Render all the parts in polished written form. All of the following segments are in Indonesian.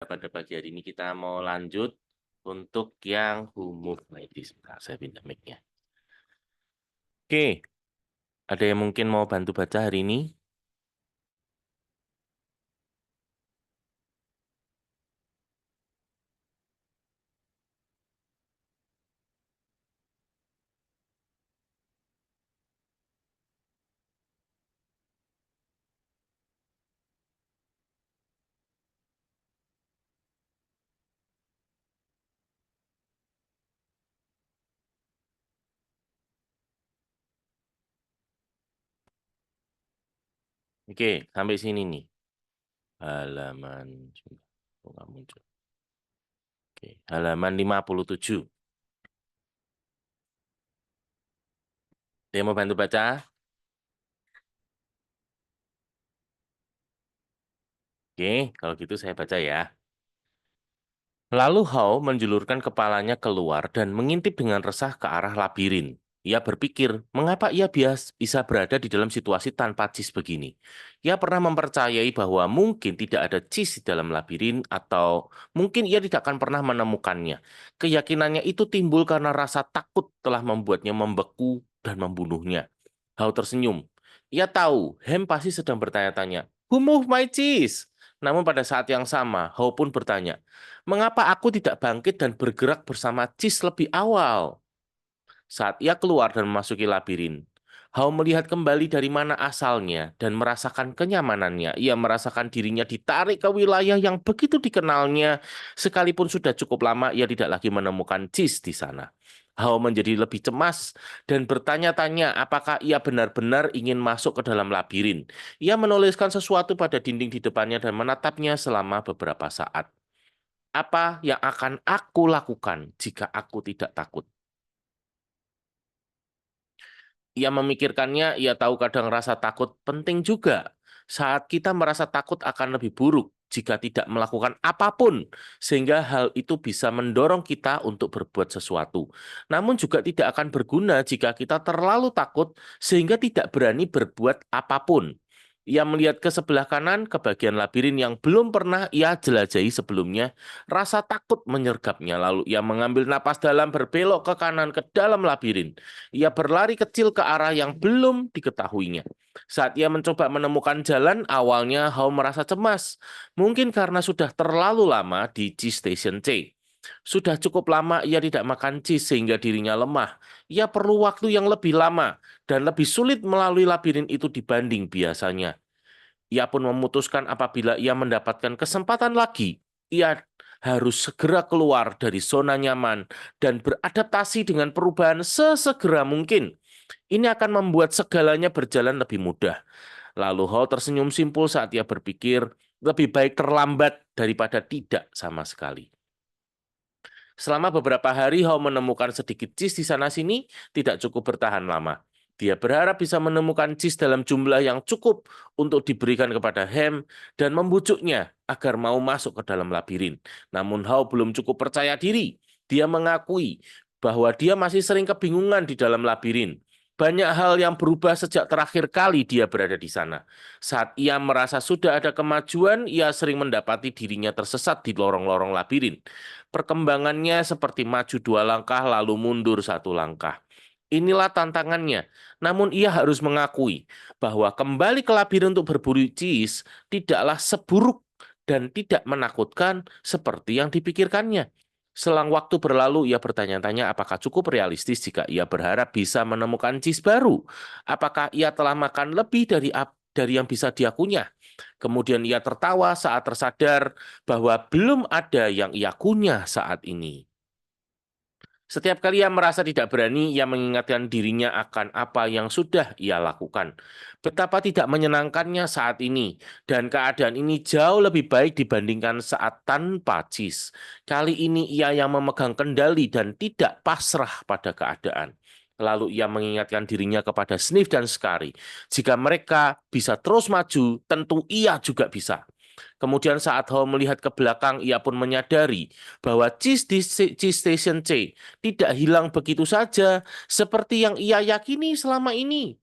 Pada pagi hari ini kita mau lanjut untuk yang humor. Nah, ini sebentar saya pindah mic-nya. Oke, ada yang mungkin mau bantu baca hari ini? Oke, sampai sini nih. Halaman, oh, nggak muncul. Oke, halaman 57. Ada yang mau bantu baca? Oke, kalau gitu saya baca ya. Lalu Hao menjulurkan kepalanya keluar dan mengintip dengan resah ke arah labirin. Ia berpikir, mengapa ia bisa berada di dalam situasi tanpa Cis begini. Ia pernah mempercayai bahwa mungkin tidak ada Cis di dalam labirin atau mungkin ia tidak akan pernah menemukannya. Keyakinannya itu timbul karena rasa takut telah membuatnya membeku dan membunuhnya. Hao tersenyum. Ia tahu, Hem pasti sedang bertanya-tanya, "Who moved my cheese?" Namun pada saat yang sama, Hao pun bertanya, "Mengapa aku tidak bangkit dan bergerak bersama Cis lebih awal?" Saat ia keluar dan memasuki labirin, Hao melihat kembali dari mana asalnya dan merasakan kenyamanannya. Ia merasakan dirinya ditarik ke wilayah yang begitu dikenalnya, sekalipun sudah cukup lama ia tidak lagi menemukan Cis di sana. Hao menjadi lebih cemas dan bertanya-tanya apakah ia benar-benar ingin masuk ke dalam labirin. Ia menuliskan sesuatu pada dinding di depannya dan menatapnya selama beberapa saat. Apa yang akan aku lakukan jika aku tidak takut? Ia memikirkannya, ia tahu kadang rasa takut penting juga. Saat kita merasa takut akan lebih buruk jika tidak melakukan apapun, sehingga hal itu bisa mendorong kita untuk berbuat sesuatu. Namun juga tidak akan berguna jika kita terlalu takut sehingga tidak berani berbuat apapun. Ia melihat ke sebelah kanan, ke bagian labirin yang belum pernah ia jelajahi sebelumnya. Rasa takut menyergapnya, lalu ia mengambil napas dalam berbelok ke kanan ke dalam labirin. Ia berlari kecil ke arah yang belum diketahuinya. Saat ia mencoba menemukan jalan, awalnya Hao merasa cemas. Mungkin karena sudah terlalu lama di cheese station C. Sudah cukup lama ia tidak makan cheese sehingga dirinya lemah. Ia perlu waktu yang lebih lama dan lebih sulit melalui labirin itu dibanding biasanya. Ia pun memutuskan apabila ia mendapatkan kesempatan lagi, ia harus segera keluar dari zona nyaman dan beradaptasi dengan perubahan sesegera mungkin. Ini akan membuat segalanya berjalan lebih mudah. Lalu Hall tersenyum simpul saat ia berpikir, lebih baik terlambat daripada tidak sama sekali. Selama beberapa hari, Hao menemukan sedikit cheese di sana-sini, tidak cukup bertahan lama. Dia berharap bisa menemukan cheese dalam jumlah yang cukup untuk diberikan kepada Hem dan membujuknya agar mau masuk ke dalam labirin. Namun Hao belum cukup percaya diri. Dia mengakui bahwa dia masih sering kebingungan di dalam labirin. Banyak hal yang berubah sejak terakhir kali dia berada di sana. Saat ia merasa sudah ada kemajuan, ia sering mendapati dirinya tersesat di lorong-lorong labirin. Perkembangannya seperti maju 2 langkah lalu mundur 1 langkah. Inilah tantangannya. Namun ia harus mengakui bahwa kembali ke labirin untuk berburu cheese tidaklah seburuk dan tidak menakutkan seperti yang dipikirkannya. Selang waktu berlalu, ia bertanya-tanya apakah cukup realistis jika ia berharap bisa menemukan cheese baru. Apakah ia telah makan lebih dari yang bisa dia kunyah? Kemudian ia tertawa saat tersadar bahwa belum ada yang ia kunyah saat ini. Setiap kali ia merasa tidak berani, ia mengingatkan dirinya akan apa yang sudah ia lakukan. Betapa tidak menyenangkannya saat ini, dan keadaan ini jauh lebih baik dibandingkan saat tanpa Cis. Kali ini ia yang memegang kendali dan tidak pasrah pada keadaan. Lalu ia mengingatkan dirinya kepada Sniff dan Scary. Jika mereka bisa terus maju, tentu ia juga bisa. Kemudian saat Hall melihat ke belakang, ia pun menyadari bahwa Cheese Station C tidak hilang begitu saja seperti yang ia yakini selama ini.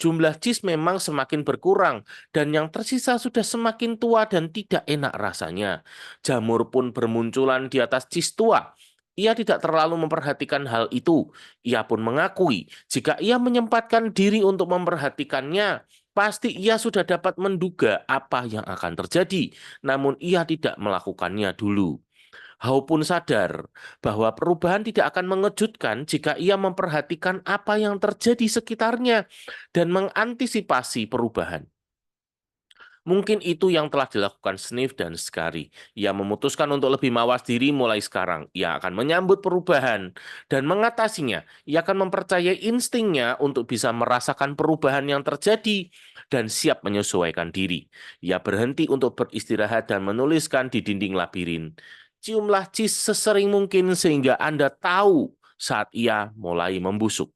Jumlah cheese memang semakin berkurang, dan yang tersisa sudah semakin tua dan tidak enak rasanya. Jamur pun bermunculan di atas cheese tua. Ia tidak terlalu memperhatikan hal itu. Ia pun mengakui jika ia menyempatkan diri untuk memperhatikannya, pasti ia sudah dapat menduga apa yang akan terjadi, namun ia tidak melakukannya dulu. Hao pun sadar bahwa perubahan tidak akan mengejutkan jika ia memperhatikan apa yang terjadi sekitarnya dan mengantisipasi perubahan. Mungkin itu yang telah dilakukan Sniff dan Scary. Ia memutuskan untuk lebih mawas diri mulai sekarang. Ia akan menyambut perubahan dan mengatasinya. Ia akan mempercayai instingnya untuk bisa merasakan perubahan yang terjadi dan siap menyesuaikan diri. Ia berhenti untuk beristirahat dan menuliskan di dinding labirin. Ciumlah cheese sesering mungkin sehingga Anda tahu saat ia mulai membusuk.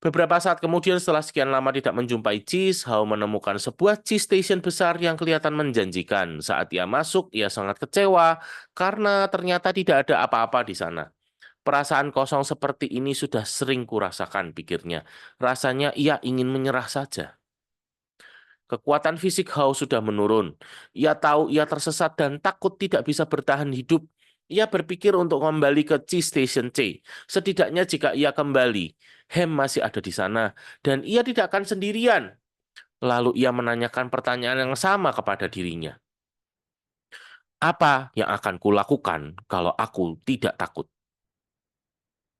Beberapa saat kemudian setelah sekian lama tidak menjumpai Cheese, Hao menemukan sebuah cheese station besar yang kelihatan menjanjikan. Saat ia masuk, ia sangat kecewa karena ternyata tidak ada apa-apa di sana. Perasaan kosong seperti ini sudah sering kurasakan, pikirnya. Rasanya ia ingin menyerah saja. Kekuatan fisik Hao sudah menurun. Ia tahu ia tersesat dan takut tidak bisa bertahan hidup. Ia berpikir untuk kembali ke Chi Station C. Setidaknya jika ia kembali, Hem masih ada di sana dan ia tidak akan sendirian. Lalu ia menanyakan pertanyaan yang sama kepada dirinya. Apa yang akan kulakukan kalau aku tidak takut?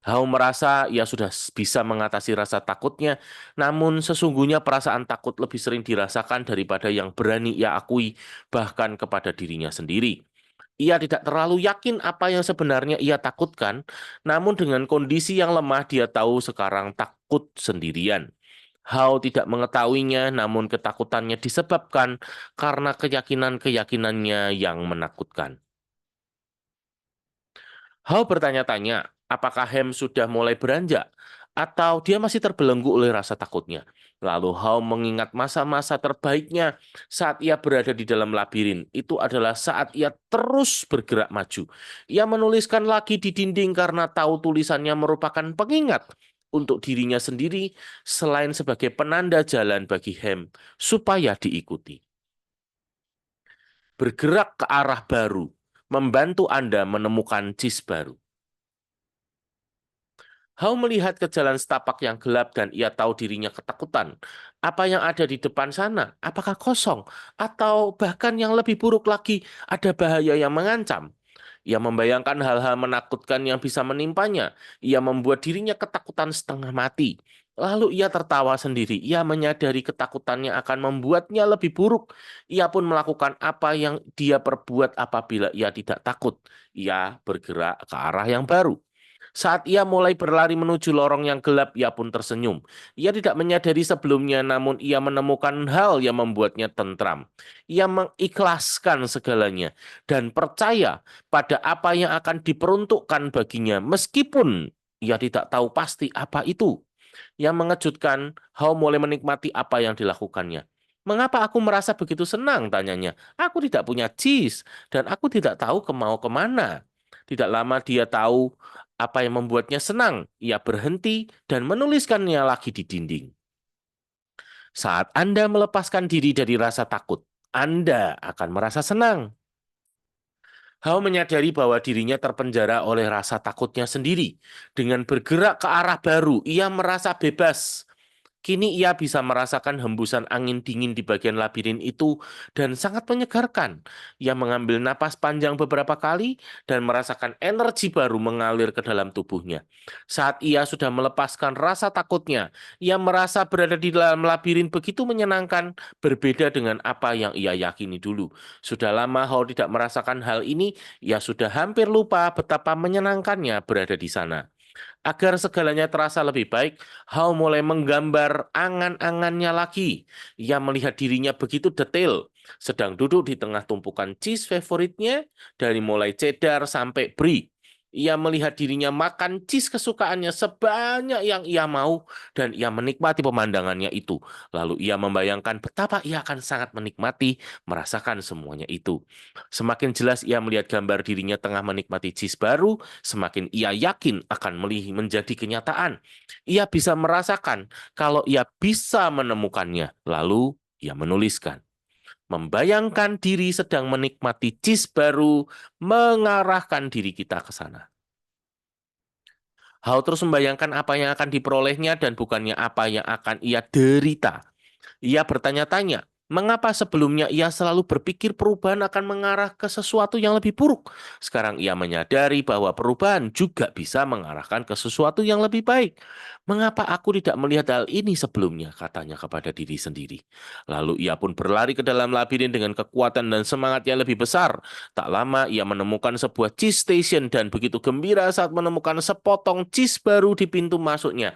Hao merasa ia sudah bisa mengatasi rasa takutnya, namun sesungguhnya perasaan takut lebih sering dirasakan daripada yang berani ia akui, bahkan kepada dirinya sendiri. Ia tidak terlalu yakin apa yang sebenarnya ia takutkan, namun dengan kondisi yang lemah dia tahu sekarang takut sendirian. Hao tidak mengetahuinya, namun ketakutannya disebabkan karena keyakinan-keyakinannya yang menakutkan. Hao bertanya-tanya, apakah Hem sudah mulai beranjak atau dia masih terbelenggu oleh rasa takutnya. Lalu Hao mengingat masa-masa terbaiknya saat ia berada di dalam labirin. Itu adalah saat ia terus bergerak maju. Ia menuliskan lagi di dinding karena tahu tulisannya merupakan pengingat untuk dirinya sendiri selain sebagai penanda jalan bagi Hem supaya diikuti. Bergerak ke arah baru, membantu Anda menemukan cheese baru. Hao melihat ke jalan setapak yang gelap dan ia tahu dirinya ketakutan. Apa yang ada di depan sana? Apakah kosong? Atau bahkan yang lebih buruk lagi, ada bahaya yang mengancam? Ia membayangkan hal-hal menakutkan yang bisa menimpanya. Ia membuat dirinya ketakutan setengah mati. Lalu ia tertawa sendiri. Ia menyadari ketakutannya akan membuatnya lebih buruk. Ia pun melakukan apa yang dia perbuat apabila ia tidak takut. Ia bergerak ke arah yang baru. Saat ia mulai berlari menuju lorong yang gelap, ia pun tersenyum. Ia tidak menyadari sebelumnya, namun ia menemukan hal yang membuatnya tentram. Ia mengikhlaskan segalanya dan percaya pada apa yang akan diperuntukkan baginya, meskipun ia tidak tahu pasti apa itu. Yang mengejutkan, Hao mulai menikmati apa yang dilakukannya. Mengapa aku merasa begitu senang? Tanyanya. Aku tidak punya cheese dan aku tidak tahu mau kemana. Tidak lama dia tahu apa yang membuatnya senang. Ia berhenti dan menuliskannya lagi di dinding. Saat Anda melepaskan diri dari rasa takut, Anda akan merasa senang. Hao menyadari bahwa dirinya terpenjara oleh rasa takutnya sendiri. Dengan bergerak ke arah baru, ia merasa bebas. Kini ia bisa merasakan hembusan angin dingin di bagian labirin itu dan sangat menyegarkan. Ia mengambil napas panjang beberapa kali dan merasakan energi baru mengalir ke dalam tubuhnya. Saat ia sudah melepaskan rasa takutnya, ia merasa berada di dalam labirin begitu menyenangkan, berbeda dengan apa yang ia yakini dulu. Sudah lama Hao tidak merasakan hal ini, ia sudah hampir lupa betapa menyenangkannya berada di sana. Agar segalanya terasa lebih baik, Hao mulai menggambar angan-angannya lagi. Ia melihat dirinya begitu detail, sedang duduk di tengah tumpukan cheese favoritnya, dari mulai cheddar sampai brie. Ia melihat dirinya makan cheese kesukaannya sebanyak yang ia mau dan ia menikmati pemandangannya itu. Lalu ia membayangkan betapa ia akan sangat menikmati merasakan semuanya itu. Semakin jelas ia melihat gambar dirinya tengah menikmati cheese baru, semakin ia yakin akan menjadi kenyataan. Ia bisa merasakan kalau ia bisa menemukannya. Lalu ia menuliskan. Membayangkan diri sedang menikmati cheese baru, mengarahkan diri kita ke sana. How terus membayangkan apa yang akan diperolehnya dan bukannya apa yang akan ia derita. Ia bertanya-tanya, mengapa sebelumnya ia selalu berpikir perubahan akan mengarah ke sesuatu yang lebih buruk? Sekarang ia menyadari bahwa perubahan juga bisa mengarahkan ke sesuatu yang lebih baik. Mengapa aku tidak melihat hal ini sebelumnya? Katanya kepada diri sendiri. Lalu ia pun berlari ke dalam labirin dengan kekuatan dan semangat yang lebih besar. Tak lama ia menemukan sebuah cheese station dan begitu gembira saat menemukan sepotong cheese baru di pintu masuknya.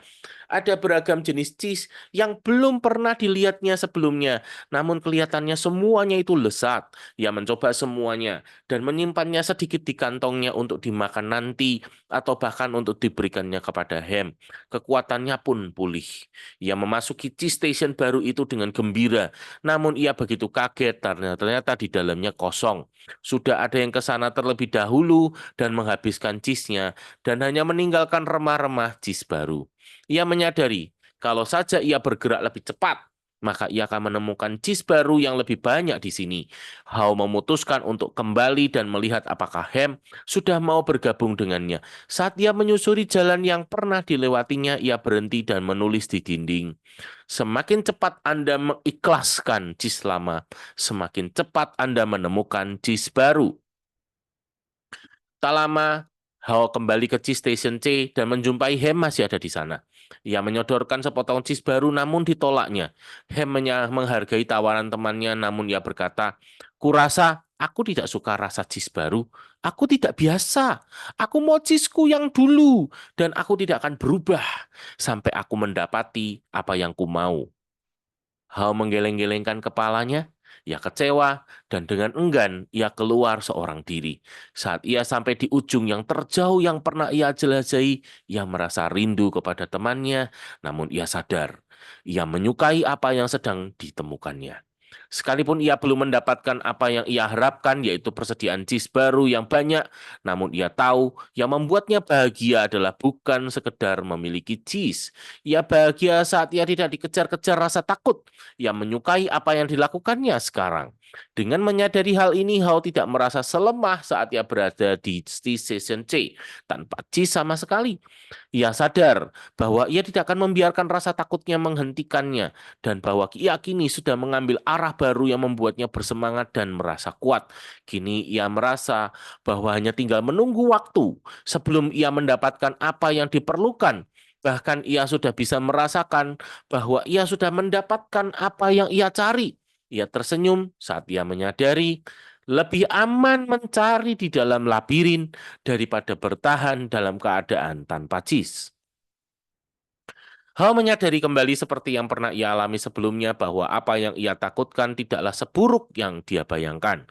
Ada beragam jenis cheese yang belum pernah dilihatnya sebelumnya, namun kelihatannya semuanya itu lezat. Ia mencoba semuanya dan menyimpannya sedikit di kantongnya untuk dimakan nanti atau bahkan untuk diberikannya kepada Ham. Kekuatannya pun pulih. Ia memasuki cheese station baru itu dengan gembira, namun ia begitu kaget karena ternyata di dalamnya kosong. Sudah ada yang ke sana terlebih dahulu dan menghabiskan cheese-nya dan hanya meninggalkan remah-remah cheese baru. Ia menyadari kalau saja ia bergerak lebih cepat, maka ia akan menemukan cheese baru yang lebih banyak di sini. How memutuskan untuk kembali dan melihat apakah Ham sudah mau bergabung dengannya. Saat ia menyusuri jalan yang pernah dilewatinya, ia berhenti dan menulis di dinding. Semakin cepat Anda mengikhlaskan cheese lama, semakin cepat Anda menemukan cheese baru. Tak lama, Hao kembali ke cheese station C dan menjumpai Ham masih ada di sana. Ia menyodorkan sepotong cheese baru namun ditolaknya. Ham menghargai tawaran temannya namun ia berkata, "Kurasa aku tidak suka rasa cheese baru. Aku tidak biasa. Aku mau cheeseku yang dulu dan aku tidak akan berubah sampai aku mendapati apa yang ku mau." Hao menggeleng-gelengkan kepalanya. Ia kecewa dan dengan enggan ia keluar seorang diri. Saat ia sampai di ujung yang terjauh yang pernah ia jelajahi, ia merasa rindu kepada temannya, namun ia sadar. Ia menyukai apa yang sedang ditemukannya. Sekalipun ia belum mendapatkan apa yang ia harapkan, yaitu persediaan cheese baru yang banyak, namun ia tahu yang membuatnya bahagia adalah bukan sekedar memiliki cheese. Ia bahagia saat ia tidak dikejar-kejar rasa takut. Ia menyukai apa yang dilakukannya sekarang. Dengan menyadari hal ini, Hao tidak merasa selemah saat ia berada di Station C tanpa cheese sama sekali. Ia sadar bahwa ia tidak akan membiarkan rasa takutnya menghentikannya dan bahwa ia kini sudah mengambil arah baru yang membuatnya bersemangat dan merasa kuat. Kini ia merasa bahwa hanya tinggal menunggu waktu sebelum ia mendapatkan apa yang diperlukan. Bahkan ia sudah bisa merasakan bahwa ia sudah mendapatkan apa yang ia cari. Ia tersenyum saat ia menyadari lebih aman mencari di dalam labirin daripada bertahan dalam keadaan tanpa cheese. Hal menyadari kembali seperti yang pernah ia alami sebelumnya bahwa apa yang ia takutkan tidaklah seburuk yang dia bayangkan.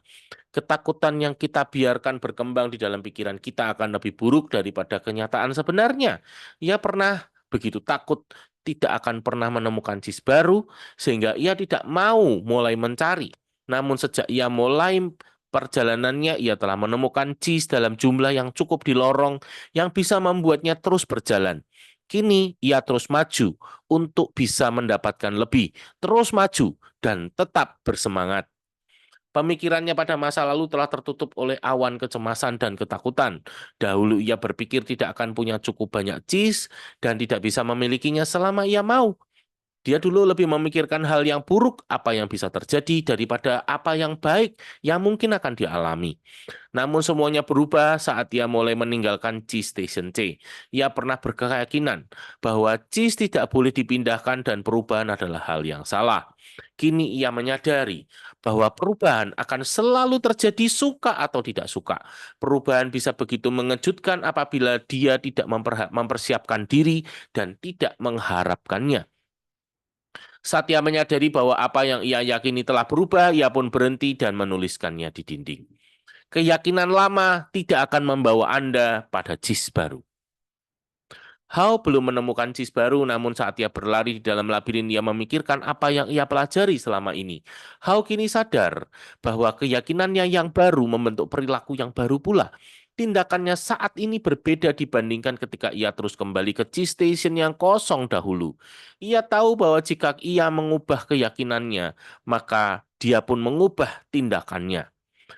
Ketakutan yang kita biarkan berkembang di dalam pikiran kita akan lebih buruk daripada kenyataan sebenarnya. Ia pernah begitu takut tidak akan pernah menemukan cheese baru sehingga ia tidak mau mulai mencari. Namun sejak ia mulai perjalanannya, ia telah menemukan cheese dalam jumlah yang cukup di lorong yang bisa membuatnya terus berjalan. Kini ia terus maju untuk bisa mendapatkan lebih, terus maju dan tetap bersemangat. Pemikirannya pada masa lalu telah tertutup oleh awan kecemasan dan ketakutan. Dahulu ia berpikir tidak akan punya cukup banyak cheese dan tidak bisa memilikinya selama ia mau. Dia dulu lebih memikirkan hal yang buruk, apa yang bisa terjadi, daripada apa yang baik yang mungkin akan dialami. Namun semuanya berubah saat ia mulai meninggalkan Cheese Station C. Ia pernah berkeyakinan bahwa cheese tidak boleh dipindahkan dan perubahan adalah hal yang salah. Kini ia menyadari bahwa perubahan akan selalu terjadi suka atau tidak suka. Perubahan bisa begitu mengejutkan apabila dia tidak mempersiapkan diri dan tidak mengharapkannya. Saat ia menyadari bahwa apa yang ia yakini telah berubah, ia pun berhenti dan menuliskannya di dinding. Keyakinan lama tidak akan membawa Anda pada jis baru. Hao belum menemukan jis baru, namun saat ia berlari di dalam labirin, ia memikirkan apa yang ia pelajari selama ini. Hao kini sadar bahwa keyakinannya yang baru membentuk perilaku yang baru pula. Tindakannya saat ini berbeda dibandingkan ketika ia terus kembali ke Jis Station yang kosong dahulu. Ia tahu bahwa jika ia mengubah keyakinannya, maka dia pun mengubah tindakannya.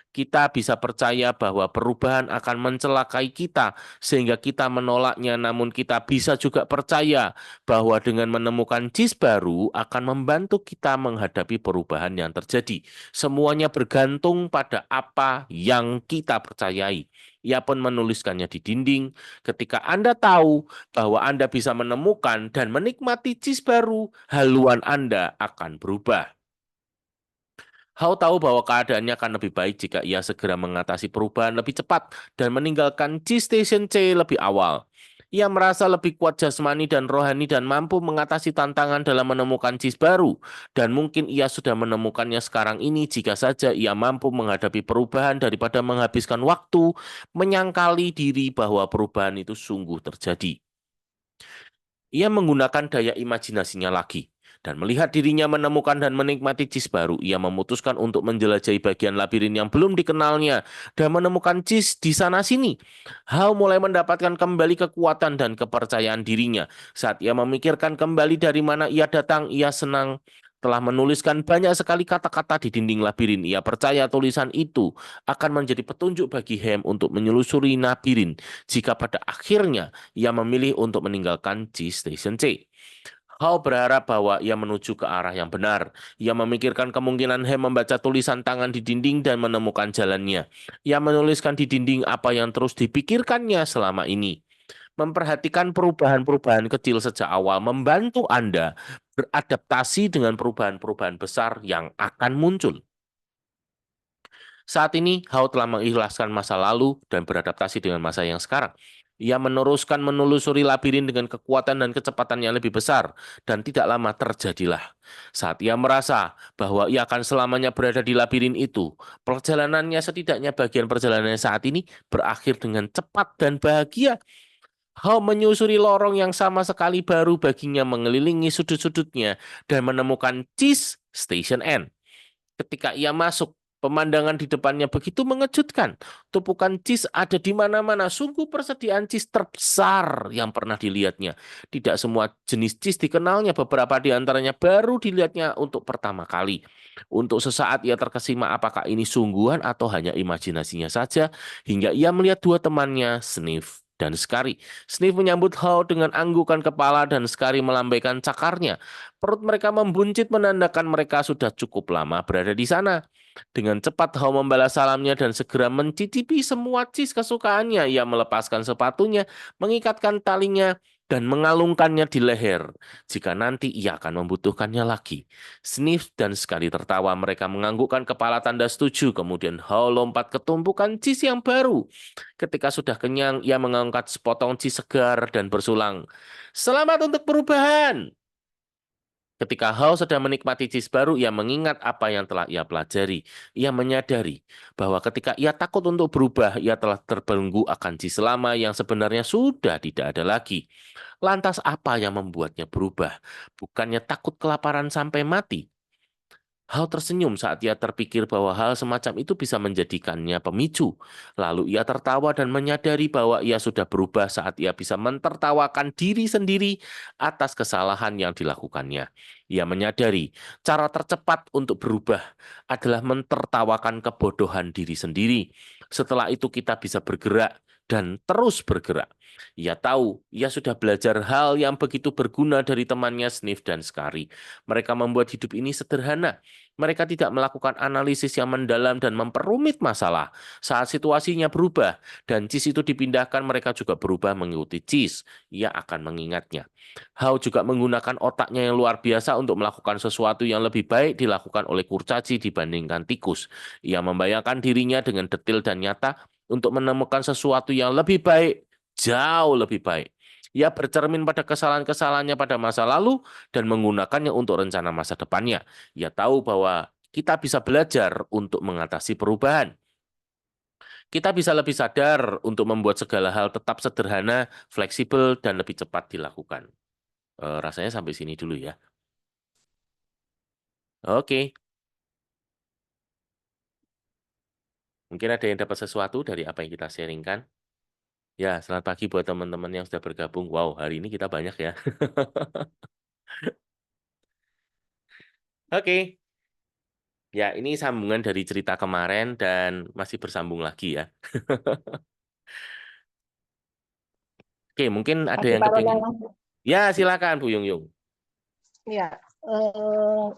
Kita bisa percaya bahwa perubahan akan mencelakai kita sehingga kita menolaknya, namun kita bisa juga percaya bahwa dengan menemukan jis baru akan membantu kita menghadapi perubahan yang terjadi. Semuanya bergantung pada apa yang kita percayai. Ia pun menuliskannya di dinding. Ketika Anda tahu bahwa Anda bisa menemukan dan menikmati jis baru, haluan Anda akan berubah. Hao tahu bahwa keadaannya akan lebih baik jika ia segera mengatasi perubahan lebih cepat dan meninggalkan G-Station C lebih awal. Ia merasa lebih kuat jasmani dan rohani dan mampu mengatasi tantangan dalam menemukan jis baru. Dan mungkin ia sudah menemukannya sekarang ini jika saja ia mampu menghadapi perubahan daripada menghabiskan waktu menyangkali diri bahwa perubahan itu sungguh terjadi. Ia menggunakan daya imajinasinya lagi. Dan melihat dirinya menemukan dan menikmati jis baru, ia memutuskan untuk menjelajahi bagian labirin yang belum dikenalnya dan menemukan jis di sana-sini. Hao mulai mendapatkan kembali kekuatan dan kepercayaan dirinya. Saat ia memikirkan kembali dari mana ia datang, ia senang telah menuliskan banyak sekali kata-kata di dinding labirin. Ia percaya tulisan itu akan menjadi petunjuk bagi Hem untuk menyelusuri labirin jika pada akhirnya ia memilih untuk meninggalkan G-Station C. Hao berharap bahwa ia menuju ke arah yang benar. Ia memikirkan kemungkinan Hem membaca tulisan tangan di dinding dan menemukan jalannya. Ia menuliskan di dinding apa yang terus dipikirkannya selama ini. Memperhatikan perubahan-perubahan kecil sejak awal membantu Anda beradaptasi dengan perubahan-perubahan besar yang akan muncul. Saat ini, Hao telah mengikhlaskan masa lalu dan beradaptasi dengan masa yang sekarang. Ia meneruskan menelusuri labirin dengan kekuatan dan kecepatan yang lebih besar, dan tidak lama terjadilah. Saat ia merasa bahwa ia akan selamanya berada di labirin itu, perjalanannya setidaknya bagian perjalanannya saat ini berakhir dengan cepat dan bahagia. Hao menyusuri lorong yang sama sekali baru baginya mengelilingi sudut-sudutnya dan menemukan Cheese Station N. Ketika ia masuk, pemandangan di depannya begitu mengejutkan. Tumpukan cheese ada di mana-mana. Sungguh persediaan cheese terbesar yang pernah dilihatnya. Tidak semua jenis cheese dikenalnya. Beberapa di antaranya baru dilihatnya untuk pertama kali. Untuk sesaat ia terkesima apakah ini sungguhan atau hanya imajinasinya saja. Hingga ia melihat dua temannya, Sniff dan Skari. Sniff menyambut Hao dengan anggukan kepala dan Skari melambaikan cakarnya. Perut mereka membuncit menandakan mereka sudah cukup lama berada di sana. Dengan cepat Hao membalas salamnya dan segera mencicipi semua cheese kesukaannya. Ia melepaskan sepatunya, mengikatkan talinya, dan mengalungkannya di leher. Jika nanti ia akan membutuhkannya lagi. Sniff dan sekali tertawa mereka menganggukkan kepala tanda setuju. Kemudian Hao lompat ke tumpukan cheese yang baru. Ketika sudah kenyang, ia mengangkat sepotong cheese segar dan bersulang. Selamat untuk perubahan! Ketika Hao sedang menikmati cheese baru, ia mengingat apa yang telah ia pelajari. Ia menyadari bahwa ketika ia takut untuk berubah, ia telah terbelenggu akan cheese lama yang sebenarnya sudah tidak ada lagi. Lantas apa yang membuatnya berubah? Bukannya takut kelaparan sampai mati. Hao tersenyum saat ia terpikir bahwa hal semacam itu bisa menjadikannya pemicu. Lalu ia tertawa dan menyadari bahwa ia sudah berubah saat ia bisa mentertawakan diri sendiri atas kesalahan yang dilakukannya. Ia menyadari cara tercepat untuk berubah adalah mentertawakan kebodohan diri sendiri. Setelah itu kita bisa bergerak dan terus bergerak. Ia tahu ia sudah belajar hal yang begitu berguna dari temannya Sniff dan Skari. Mereka membuat hidup ini sederhana. Mereka tidak melakukan analisis yang mendalam dan memperumit masalah. Saat situasinya berubah dan cheese itu dipindahkan, mereka juga berubah mengikuti cheese. Ia akan mengingatnya. Hao juga menggunakan otaknya yang luar biasa untuk melakukan sesuatu yang lebih baik dilakukan oleh kurcaci dibandingkan tikus. Ia membayangkan dirinya dengan detail dan nyata untuk menemukan sesuatu yang lebih baik, jauh lebih baik. Ia bercermin pada kesalahan-kesalahannya pada masa lalu dan menggunakannya untuk rencana masa depannya. Ia tahu bahwa kita bisa belajar untuk mengatasi perubahan. kita bisa lebih sadar untuk membuat segala hal tetap sederhana, fleksibel, dan lebih cepat dilakukan. Rasanya sampai sini dulu ya. Oke, mungkin ada yang dapat sesuatu dari apa yang kita sharingkan. Ya, selamat pagi buat teman-teman yang sudah bergabung. Wow, hari ini kita banyak ya. Oke, ya ini sambungan dari cerita kemarin dan masih bersambung lagi ya. Oke, mungkin ada Pagi yang Pak kepingin. Ronald. Ya, silakan Bu Yung Yung. Ya,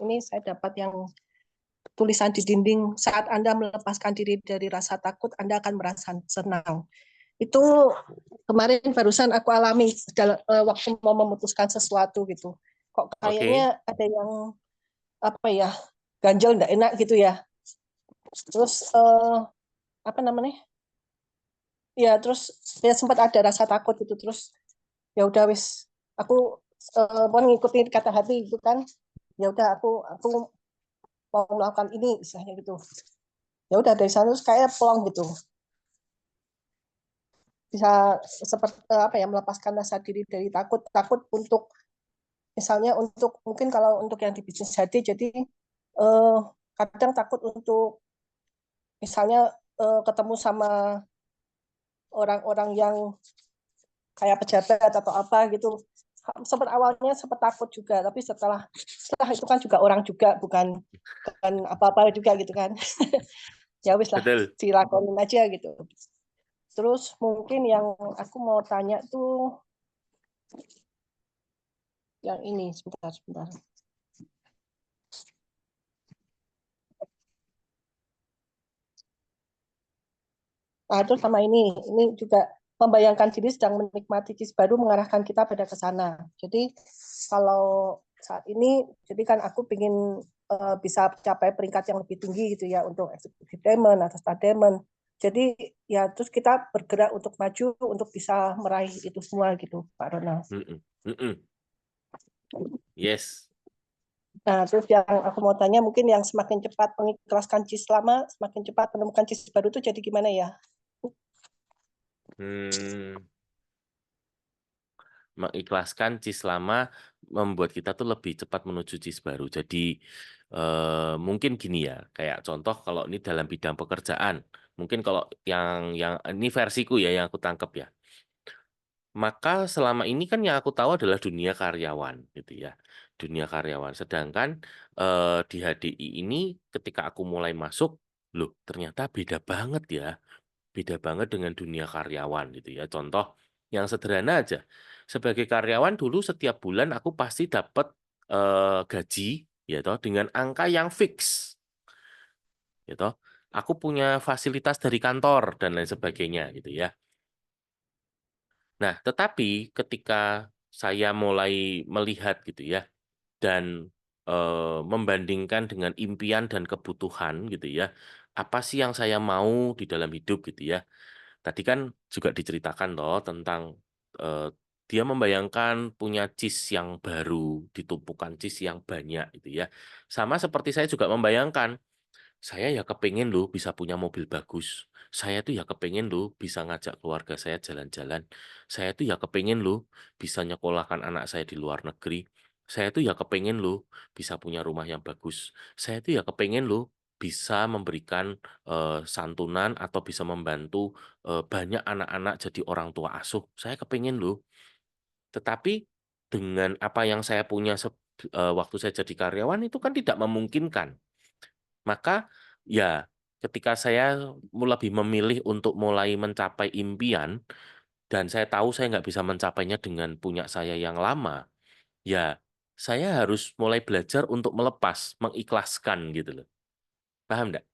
ini saya dapat yang tulisan di dinding, saat Anda melepaskan diri dari rasa takut, Anda akan merasa senang. Itu kemarin barusan aku alami waktu mau memutuskan sesuatu gitu. Kok Oke, kayaknya ada yang apa ya, ganjel enggak enak gitu ya. Terus apa namanya? Ya, terus ya sempat ada rasa takut gitu. Terus ya udah wis aku mau ngikutin kata hati itu kan. Ya udah aku mau melakukan ini misalnya gitu. Ya udah dari sana terus kayak plong gitu, bisa seperti apa ya, melepaskan rasa diri dari takut takut untuk misalnya untuk mungkin kalau untuk yang di bisnis jadi eh, kadang takut untuk misalnya ketemu sama orang-orang yang kayak pejabat atau apa gitu. Sempat awalnya sempat takut juga, tapi setelah itu kan juga orang juga, bukan apa-apa juga gitu kan. Ya wis lah, betul. dilakonin aja gitu. Terus mungkin yang aku mau tanya tuh yang ini, sebentar. Nah, itu sama ini juga membayangkan diri sedang menikmati jis baru mengarahkan kita pada ke sana. Jadi kalau saat ini, jadi kan aku ingin bisa capai peringkat yang lebih tinggi gitu ya untuk executive diamond atau star diamond. Jadi ya terus kita bergerak untuk maju untuk bisa meraih itu semua gitu, Pak Ronald. Mm-mm. Mm-mm. Yes. Nah, terus yang aku mau tanya mungkin yang semakin cepat mengikhlaskan jis lama, semakin cepat menemukan jis baru itu jadi gimana ya? Hmm, mengikhlaskan cis lama membuat kita tuh lebih cepat menuju cis baru. Jadi mungkin gini ya, kayak contoh kalau ini dalam bidang pekerjaan, mungkin kalau yang ini versiku ya yang aku tangkap ya. Maka selama ini kan yang aku tahu adalah dunia karyawan gitu ya. Dunia karyawan. Sedangkan di HDI ini ketika aku mulai masuk, loh ternyata beda banget ya. Beda banget dengan dunia karyawan gitu ya. Contoh yang sederhana aja. Sebagai karyawan dulu setiap bulan aku pasti dapat gaji ya toh dengan angka yang fix ya toh. Aku punya fasilitas dari kantor dan lain sebagainya gitu ya. Nah, tetapi ketika saya mulai melihat gitu ya dan membandingkan dengan impian dan kebutuhan gitu ya, apa sih yang saya mau di dalam hidup gitu ya. Tadi kan juga diceritakan loh tentang eh, dia membayangkan punya cheese yang baru, ditumpukan cheese yang banyak gitu ya. Sama seperti saya juga membayangkan, saya ya kepengen loh bisa punya mobil bagus. Saya tuh ya kepengen loh bisa ngajak keluarga saya jalan-jalan. Saya tuh ya kepengen loh bisa nyekolahkan anak saya di luar negeri. Saya tuh ya kepengen loh bisa punya rumah yang bagus. Saya tuh ya kepengen loh bisa memberikan santunan atau bisa membantu banyak anak-anak jadi orang tua asuh. Saya kepengen loh. Tetapi dengan apa yang saya punya waktu saya jadi karyawan itu kan tidak memungkinkan. Maka ya ketika saya lebih memilih untuk mulai mencapai impian dan saya tahu saya nggak bisa mencapainya dengan punya saya yang lama, ya saya harus mulai belajar untuk melepas, mengikhlaskan gitu loh. Paham nggak?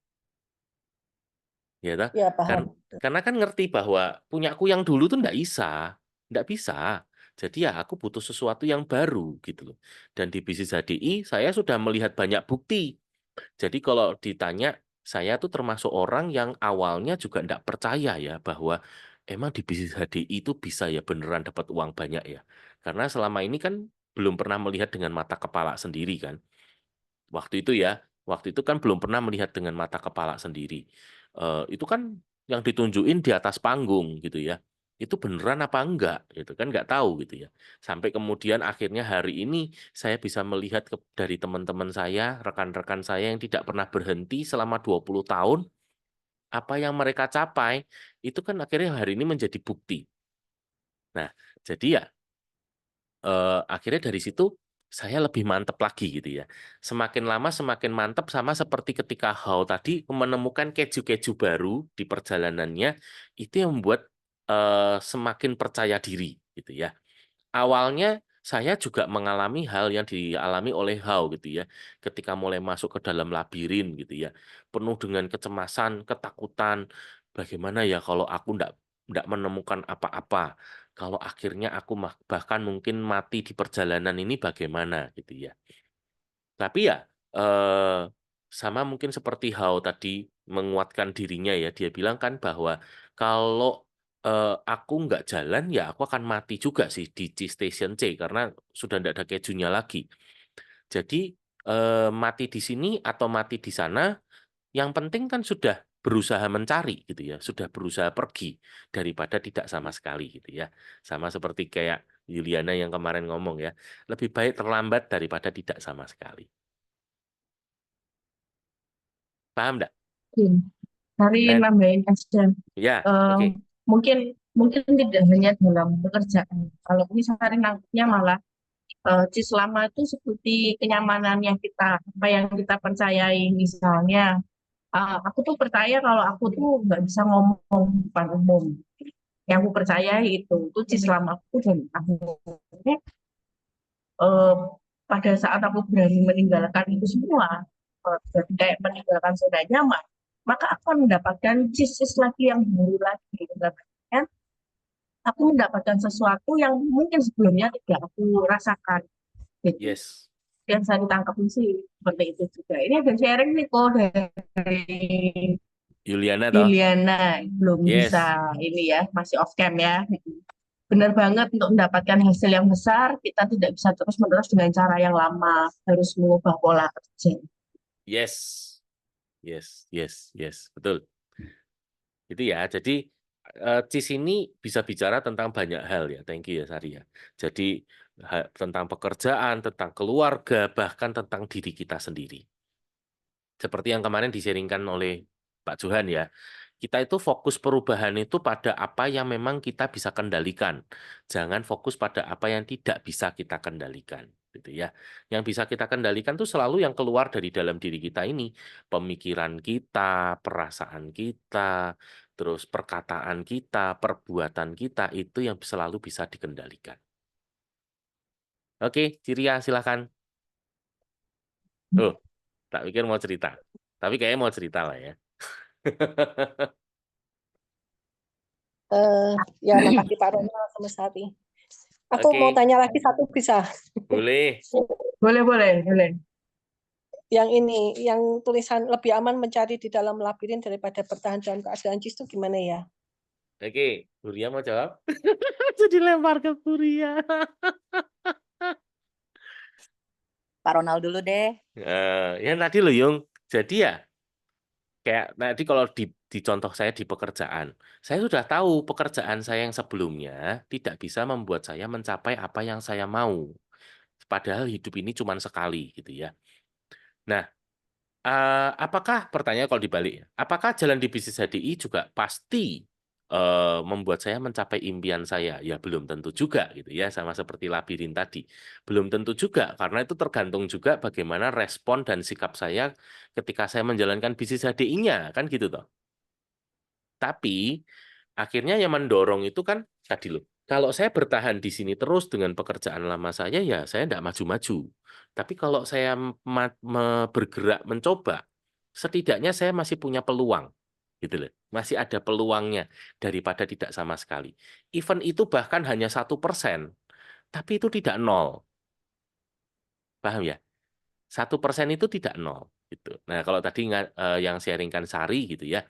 Ya toh? Ya, Kan, paham. karena kan ngerti bahwa punyaku yang dulu tuh nggak bisa. Jadi ya aku butuh sesuatu yang baru gitu loh. Dan di bisnis HDI saya sudah melihat banyak bukti. Jadi kalau ditanya, saya tuh termasuk orang yang awalnya juga nggak percaya ya bahwa emang di bisnis HDI itu bisa ya beneran dapat uang banyak ya. Karena selama ini kan belum pernah melihat dengan mata kepala sendiri kan. Waktu itu ya, waktu itu kan belum pernah melihat dengan mata kepala sendiri. Itu kan yang ditunjukin di atas panggung gitu ya. Itu beneran apa enggak gitu kan nggak tahu gitu ya. Sampai kemudian akhirnya hari ini saya bisa melihat dari teman-teman saya, rekan-rekan saya yang tidak pernah berhenti selama 20 tahun, apa yang mereka capai itu kan akhirnya hari ini menjadi bukti. Nah, jadi ya akhirnya dari situ saya lebih mantep lagi gitu ya. Semakin lama semakin mantep, sama seperti ketika How tadi menemukan keju-keju baru di perjalanannya, itu yang membuat semakin percaya diri gitu ya. Awalnya saya juga mengalami hal yang dialami oleh How gitu ya. Ketika mulai masuk ke dalam labirin gitu ya. Penuh dengan kecemasan, ketakutan. Bagaimana ya kalau aku ndak menemukan apa-apa. Kalau akhirnya aku bahkan mungkin mati di perjalanan ini bagaimana gitu ya. Tapi ya eh, sama mungkin seperti How tadi menguatkan dirinya ya. Dia bilang kan bahwa kalau aku nggak jalan ya aku akan mati juga sih di Station C karena sudah nggak ada kejunya lagi. Jadi mati di sini atau mati di sana, yang penting kan sudah berusaha mencari gitu ya, sudah berusaha pergi daripada tidak sama sekali gitu ya. Sama seperti kayak Yuliana yang kemarin ngomong ya, lebih baik terlambat daripada tidak sama sekali. Paham nggak? Oke. Hari Nah, nambahin aja. ya, Eh, oke. mungkin mungkin tidak hanya dalam pekerjaan. Kalau ini saya nangkepnya malah cis lama itu seperti kenyamanan yang apa yang kita percayai. Misalnya, aku tuh percaya kalau aku tuh nggak bisa ngomong di depan umum. Yang aku percayai itu cis lamaku dan akhirnya eh, pada saat aku berani meninggalkan itu semua, jadi kayak meninggalkan zona nyaman, maka aku akan mendapatkan cis lagi yang baru lagi. Mendapatkan, aku mendapatkan sesuatu yang mungkin sebelumnya tidak aku rasakan. Gitu. Yes. Yang saya ditangkap sih seperti itu juga. Ini ada sharing nih kok dari Yuliana toh? Liliana, belum bisa Yes. ini ya, masih off cam ya. Benar banget, untuk mendapatkan hasil yang besar, kita tidak bisa terus-menerus dengan cara yang lama, harus mengubah pola kerja. Yes. Yes, yes, yes, betul. Itu ya. Jadi CIS ini bisa bicara tentang banyak hal ya. Thank you ya Sari ya. Jadi tentang pekerjaan, tentang keluarga, bahkan tentang diri kita sendiri. Seperti yang kemarin disaringkan oleh Pak Johan ya. Kita itu fokus perubahan itu pada apa yang memang kita bisa kendalikan. Jangan fokus pada apa yang tidak bisa kita kendalikan, gitu ya. Yang bisa kita kendalikan itu selalu yang keluar dari dalam diri kita ini, pemikiran kita, perasaan kita, terus perkataan kita, perbuatan kita itu yang selalu bisa dikendalikan. Oke, Ciria silakan. Oh, tak pikir mau cerita. Tapi kayaknya mau cerita lah ya. Ya, makasih Pak Ronald sama Sari. Aku mau Oke, tanya lagi satu bisa. boleh. Boleh, boleh, boleh. Yang ini, yang tulisan lebih aman mencari di dalam labirin daripada bertahan dalam keadaan jis itu gimana ya? Oke, Buria mau jawab? Jadi lempar ke Buria. Pak Ronald dulu deh. Yang tadi loh, Yung. Jadi ya, kayak tadi kalau di contoh saya di pekerjaan, saya sudah tahu pekerjaan saya yang sebelumnya tidak bisa membuat saya mencapai apa yang saya mau. Padahal hidup ini cuma sekali, gitu ya. Nah, apakah pertanyaan kalau dibalik, ya, apakah jalan di bisnis HDI juga pasti membuat saya mencapai impian saya? Ya belum tentu juga gitu ya, sama seperti labirin tadi. Belum tentu juga, karena itu tergantung juga bagaimana respon dan sikap saya ketika saya menjalankan bisnis HDI-nya, kan gitu toh. Tapi akhirnya yang mendorong itu kan tadi loh. Kalau saya bertahan di sini terus dengan pekerjaan lama saya, ya saya tidak maju-maju. Tapi kalau saya bergerak mencoba, setidaknya saya masih punya peluang. Gitu loh. Masih ada peluangnya daripada tidak sama sekali. Event itu bahkan hanya 1%, tapi itu tidak nol. Paham ya? 1% itu tidak nol. Gitu. Nah, kalau tadi yang sharingkan Sari gitu ya,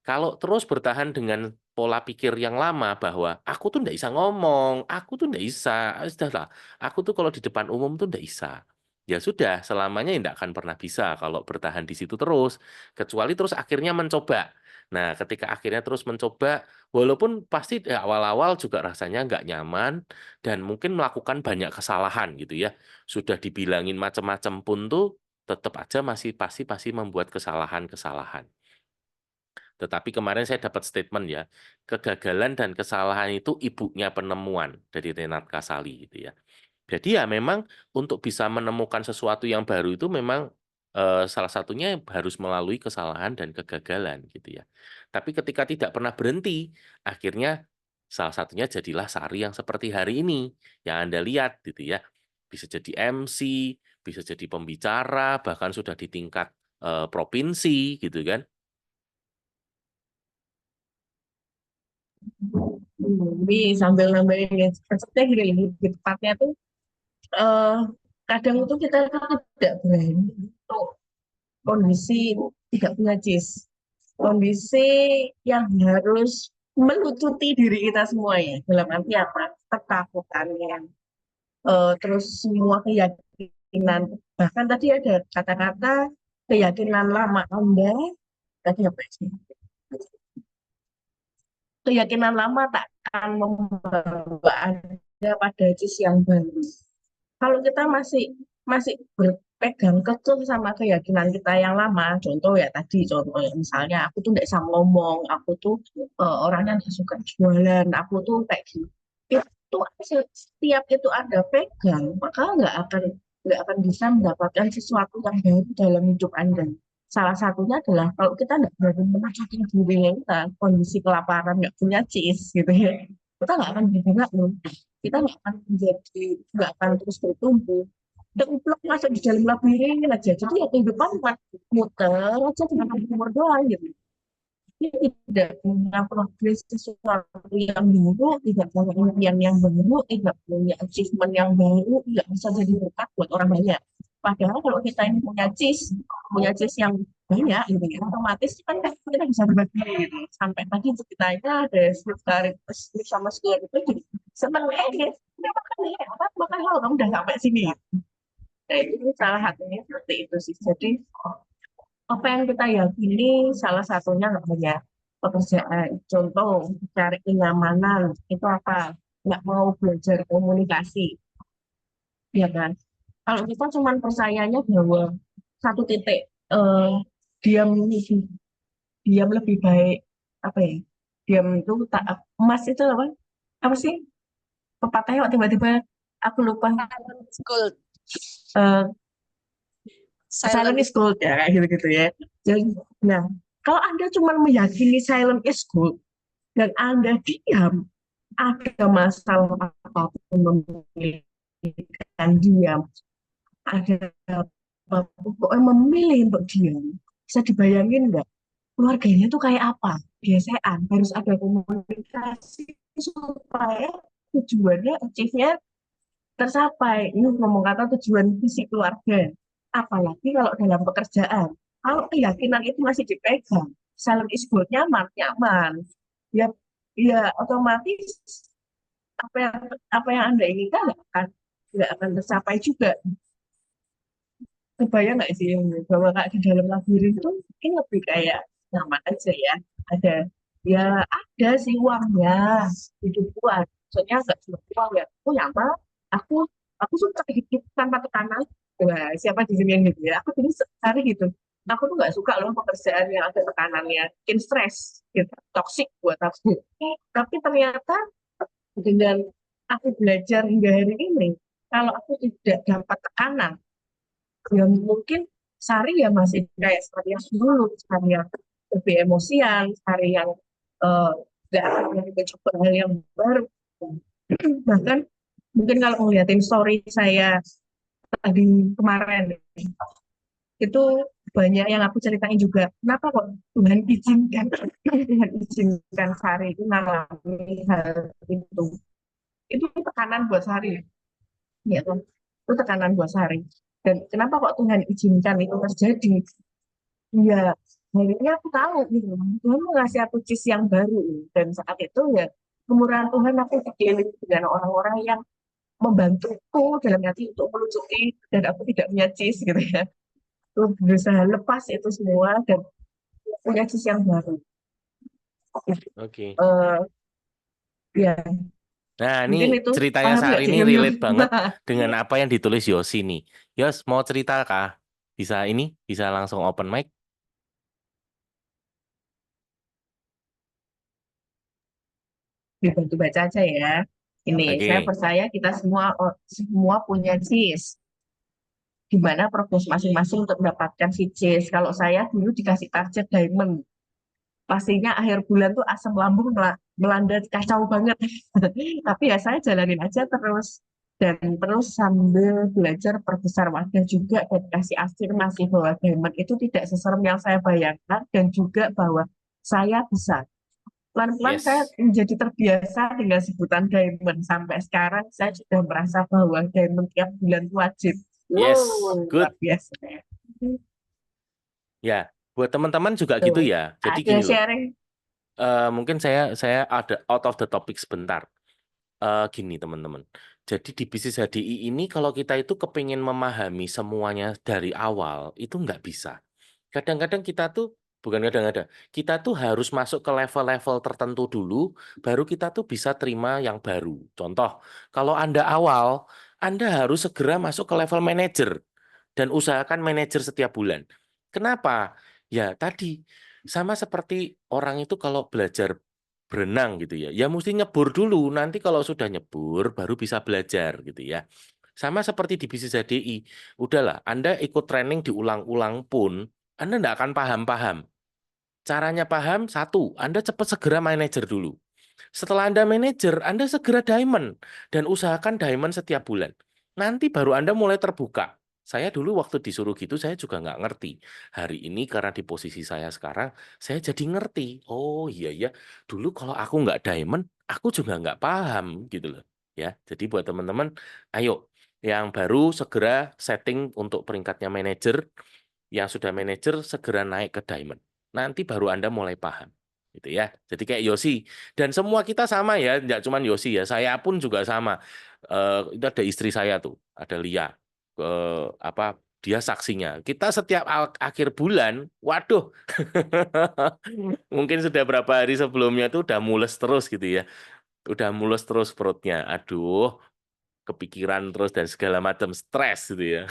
kalau terus bertahan dengan pola pikir yang lama bahwa aku tuh nggak bisa ngomong, aku tuh nggak bisa, sudahlah, aku tuh kalau di depan umum tuh nggak bisa. Ya sudah, selamanya nggak akan pernah bisa kalau bertahan di situ terus. Kecuali terus akhirnya mencoba. Nah, ketika akhirnya terus mencoba, walaupun pasti di awal-awal juga rasanya nggak nyaman dan mungkin melakukan banyak kesalahan gitu ya. Sudah dibilangin macam-macam pun tuh tetap aja masih pasti membuat kesalahan-kesalahan. Tetapi kemarin saya dapat statement ya, kegagalan dan kesalahan itu ibunya penemuan dari Renat Kasali gitu ya. Jadi ya memang untuk bisa menemukan sesuatu yang baru itu memang salah satunya harus melalui kesalahan dan kegagalan gitu ya. Tapi ketika tidak pernah berhenti, akhirnya salah satunya jadilah Sari yang seperti hari ini yang Anda lihat gitu ya. Bisa jadi MC, bisa jadi pembicara, bahkan sudah di tingkat provinsi gitu kan. Jadi sambil nambahin ya, maksudnya gini, di tepatnya tuh eh, kadang itu kita tuh tidak berani untuk kondisi tidak punya JIS. Kondisi yang harus melucuti diri kita semua ya. Dalam arti apa? Ketakutannya, terus semua keyakinan. Bahkan tadi ada kata-kata keyakinan lama Anda, tadi apa sih? Keyakinan lama tak akan membawa Anda pada JIS yang baru. Kalau kita masih masih berpegang kekeh sama keyakinan kita yang lama, contoh ya tadi, contoh ya misalnya aku tuh tidak bisa ngomong, aku tuh orangnya nggak suka jualan, aku tuh kayak gitu. Itu setiap itu ada pegang, maka nggak akan bisa mendapatkan sesuatu yang baru dalam hidup Anda. Salah satunya adalah kalau kita tidak berani menajukan diri kita, kondisi kelaparan, nggak punya cheese gitu ya, kita nggak akan bergerak loh, kita nggak akan terus bertumbuh, udah uplok masuk di dalam labirin aja, jadi ya kehidupan cuma muter aja dengan umur doang gitu. Ini tidak punya progres sesuatu yang baru, tidak punya impian yang baru, tidak punya achievement yang baru, tidak bisa jadi berkat buat orang banyak. Padahal kalau kita ini punya cheese yang banyak, gitu ya, otomatis kan kita bisa berbagi gitu. Sampai tadi ceritanya ada sekretariat sama sekretariat itu jadi seneng ya, makan hal kamu udah sampai sini. Nah, itu salah satunya seperti itu sih. Jadi apa yang kita yakini salah satunya nggak hanya pekerjaan. Contoh cari kenyamanan itu apa? Nggak mau belajar komunikasi, ya kan? Kalau kita cuma percayanya bahwa satu titik eh, diam diam lebih baik, apa ya? Diam itu tak emas itu apa? Apa sih? Pepatahnya kok tiba-tiba aku lupa. School. Eh, silent Silent. is gold ya kayak gitu-gitu ya. Jadi, nah, kalau Anda cuma meyakini silent is gold dan Anda diam, ada masalah apapun memilihkan diam, ada apapun pokoknya memilih untuk diam. Bisa dibayangin nggak? Keluarganya tuh kayak apa? Biasaan harus ada komunikasi supaya tujuannya, achieve-nya tercapai. Ini ngomong kata tujuan visi keluarga. Apalagi kalau dalam pekerjaan. Kalau keyakinan itu masih dipegang, silent is good, nyaman, nyaman. Ya, ya otomatis apa yang Anda inginkan nggak akan tercapai juga. Kebayang nggak sih bahwa kayak di dalam labirin itu mungkin lebih kayak nyaman aja ya. Ada ya ada sih uangnya, hidup kuat. Maksudnya nggak cuma uang ya. Aku nyaman, aku aku suka hidup tanpa tekanan. Wah, siapa di sini yang gitu ya? Aku dulu sekali gitu. Aku tuh nggak suka loh pekerjaan yang ada tekanannya, bikin stres, gitu, toksik buat aku. Tapi ternyata dengan aku belajar hingga hari ini, kalau aku tidak dapat tekanan, ya mungkin Sari ya masih kayak seperti yang dulu, Sari yang lebih emosian, Sari yang nggak akan mencoba hal yang baru. Bahkan mungkin kalau ngeliatin story saya tadi kemarin itu banyak yang aku ceritain juga. Kenapa kok Tuhan izinkan Tuhan izinkan Sari itu mengalami hal itu? Itu tekanan buat Sari, ya kan? Itu tekanan buat Sari. Dan kenapa kok Tuhan izinkan itu terjadi? Ya, akhirnya aku tahu gitu. Tuhan mengasih aku cis yang baru. Dan saat itu ya, kemurahan Tuhan aku dikelilingi dengan orang-orang yang membantuku dalam hati untuk melucuti dan aku tidak punya cis gitu ya. Aku berusaha lepas itu semua dan punya cis yang baru. Oke. Eh, ya, Nah, ini mungkin itu ceritanya paham nggak Sari Cik ini Yoyo? relate banget dengan apa yang ditulis Yosi nih. Yos, mau cerita kah? Bisa langsung open mic? Dibantu baca aja ya. Ini saya Oke. percaya kita semua punya cheese. Gimana progres masing-masing untuk mendapatkan si cheese. Kalau saya dulu dikasih target diamond, pastinya akhir bulan tuh asam lambung melanda kacau banget. Tapi ya saya jalanin aja terus dan terus sambil belajar perbesar wadah juga dan kasih afirmasi bahwa diamond itu tidak seserem yang saya bayangkan dan juga bahwa saya bisa. Pelan-pelan saya Yes. menjadi terbiasa dengan sebutan diamond. Sampai sekarang saya sudah merasa bahwa diamond tiap bulan itu wajib. Yes. Wow, luar Good. biasa. Ya, buat teman-teman juga gitu Tuh, ya. Jadi ada gini loh. sharing. Mungkin saya ada out of the topic sebentar. Gini teman-teman. Jadi di bisnis HDI ini kalau kita itu kepingin memahami semuanya dari awal itu nggak bisa. Kadang-kadang kita tuh bukan kadang-kadang kita tuh harus masuk ke level-level tertentu dulu, baru kita tuh bisa terima yang baru. Contoh, kalau Anda awal, Anda harus segera masuk ke level manajer dan usahakan manajer setiap bulan. Kenapa? Ya tadi sama seperti orang itu kalau belajar berenang gitu ya, ya mesti nyebur dulu. Nanti kalau sudah nyebur baru bisa belajar gitu ya. Sama seperti di bisnis HDI, udahlah Anda ikut training diulang-ulang pun Anda nggak akan paham-paham. Caranya paham, satu, Anda cepat segera manajer dulu. Setelah Anda manajer, Anda segera diamond dan usahakan diamond setiap bulan. Nanti baru Anda mulai terbuka. Saya dulu waktu disuruh gitu, saya juga nggak ngerti. Hari ini karena di posisi saya sekarang, saya jadi ngerti. Oh iya ya, dulu kalau aku nggak diamond, aku juga nggak paham gitu loh. Ya, jadi buat teman-teman, ayo yang baru segera setting untuk peringkatnya manajer, yang sudah manajer segera naik ke diamond. Nanti baru Anda mulai paham. Gitu ya. Jadi kayak Yosi dan semua kita sama ya, nggak cuma Yosi ya. Saya pun juga sama. Itu ada istri saya tuh, ada Lia. Apa dia saksinya. Kita setiap akhir bulan, waduh, mungkin sudah berapa hari sebelumnya tuh udah mules terus gitu ya. Udah mules terus perutnya. Aduh, kepikiran terus dan segala macam stres gitu ya.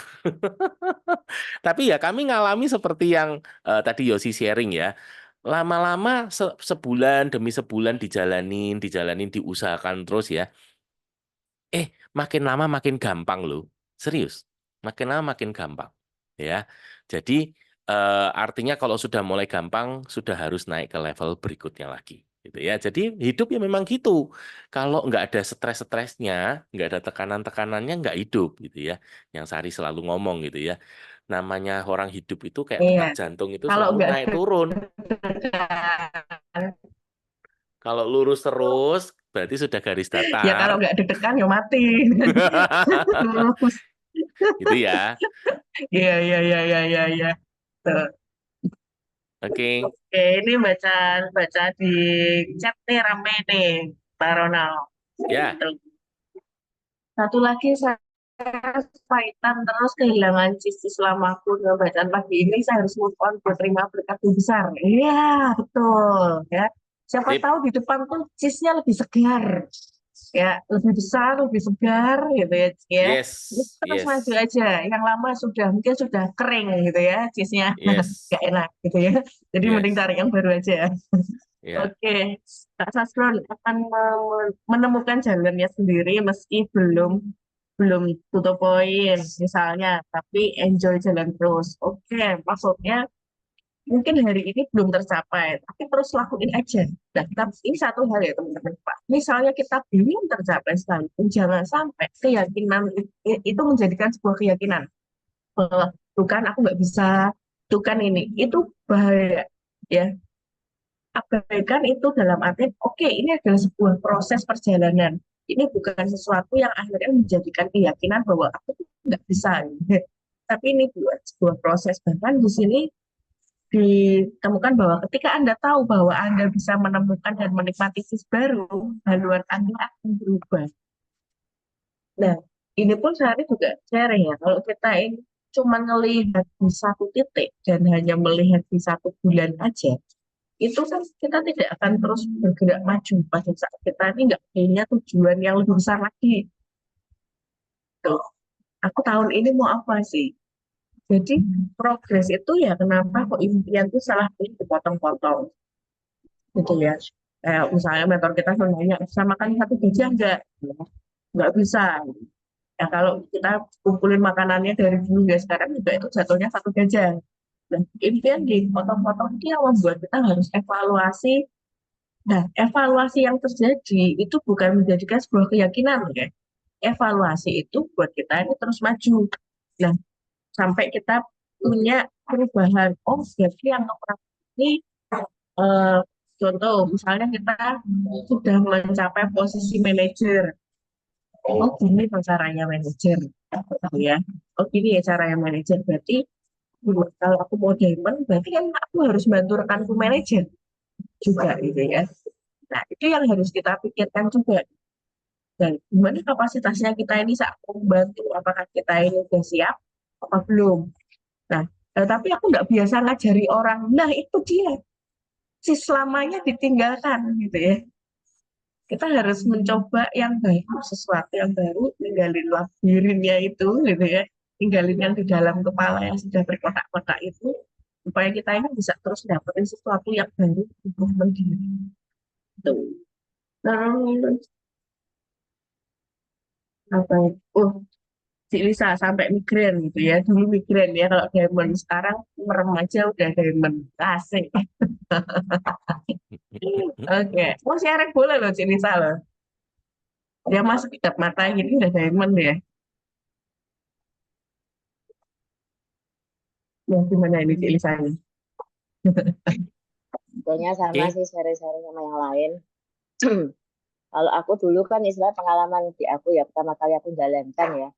Tapi ya kami ngalami seperti yang tadi Yosi sharing ya. Lama-lama sebulan demi sebulan dijalanin, diusahakan terus ya. Makin lama makin gampang loh. Serius. Makin lama makin gampang. Ya. Jadi artinya kalau sudah mulai gampang, sudah harus naik ke level berikutnya lagi. Gitu ya. Jadi hidup ya memang gitu. Kalau nggak ada stres-stresnya, nggak ada tekanan-tekanannya, nggak hidup gitu ya. Yang Sari selalu ngomong gitu ya. Namanya orang hidup itu kayak Iya, detak jantung itu kalau selalu nggak naik turun. Kalau lurus terus, berarti sudah garis ya datar. kalau nggak deg-degan ya mati. Lurus. Gitu ya. Iya, iya, iya, iya, iya, iya. Tuh. Oke. Oke, ini baca baca di chat nih rame nih, Pak Ronald. Ya. Satu lagi saya pahitan terus kehilangan cici selama aku dalam bacaan pagi ini saya harus move on buat terima berkat yang besar. Iya, betul ya. Siapa Sip. tahu di depan tuh cheese-nya lebih segar. Ya, lebih besar, lebih segar gitu ya, Ci, ya. Jadi Yes. terus maju Yes. aja. Yang lama mungkin sudah kering gitu ya, cheese-nya Yes. gak enak gitu ya. Jadi mending Yes. cari yang baru aja. Ya. Oke, Kak Sasron akan menemukan jalannya sendiri meski belum belum tutup poin misalnya, tapi enjoy jalan terus. Oke, maksudnya mungkin hari ini belum tercapai, tapi terus lakuin aja. Nah, ini satu hal ya teman-teman Pak. Misalnya kita belum tercapai sekalipun, jangan sampai keyakinan itu menjadikan sebuah keyakinan bahwa tuh kan aku nggak bisa, tuh kan itu bahaya ya. Abaikan itu dalam arti, oke, ini adalah sebuah proses perjalanan. Ini bukan sesuatu yang akhirnya menjadikan keyakinan bahwa aku tuh nggak bisa. Tapi ini buat sebuah proses. Bahkan di sini ditemukan bahwa ketika Anda tahu bahwa Anda bisa menemukan dan menikmati sis baru, haluan Anda akan berubah. Nah, ini pun saya juga sharing ya. Kalau kita ini cuma melihat di satu titik dan hanya melihat di satu bulan aja, itu kan kita tidak akan terus bergerak maju pada saat kita ini nggak punya tujuan yang lebih besar lagi. Tuh, aku tahun ini mau apa sih? Jadi progres itu ya kenapa kok impian itu salah pilih dipotong-potong gitu ya. Kayak misalnya mentor kita nanya, bisa makan satu gajah enggak? Nggak bisa. Ya kalau kita kumpulin makanannya dari dulu ya sekarang juga itu jatuhnya satu gajah. Nah, impian dipotong-potong itu yang membuat kita harus evaluasi. Nah, evaluasi yang terjadi itu bukan menjadikan sebuah keyakinan ya. Evaluasi itu buat kita ini terus maju. Nah, sampai kita punya perubahan. Oh, berarti yang nomor ini eh, contoh misalnya kita sudah mencapai posisi manajer. Oh, gini tuh caranya manajer. Gitu ya. Oh, gini ya caranya manajer. Berarti kalau aku mau diamond, berarti kan aku harus bantu rekanku manajer juga gitu ya. Nah, itu yang harus kita pikirkan juga. Dan gimana kapasitasnya kita ini saat membantu, apakah kita ini sudah siap, apa belum. Nah, tapi aku nggak biasa ngajari orang. Nah, itu dia. Si selamanya ditinggalkan gitu ya. Kita harus mencoba yang baru, sesuatu yang baru, ninggalin labirinnya itu gitu ya. Ninggalin yang di dalam kepala yang sudah berkotak-kotak itu, supaya kita ini bisa terus dapetin sesuatu yang baru untuk mendiri. Tuh. Terus apa? Oh, si Lisa sampai migrain gitu ya. Dulu migrain ya kalau diamond, sekarang merem aja udah diamond. Asik. Oke, mau sharing boleh loh si Lisa loh. Dia masuk kedap mata gini udah diamond ya. Ya gimana ini si Lisa ini? Sebetulnya sama Oke. sih sharing-sharing sama yang lain. Kalau aku dulu kan istilah pengalaman di aku ya pertama kali aku jalankan ya.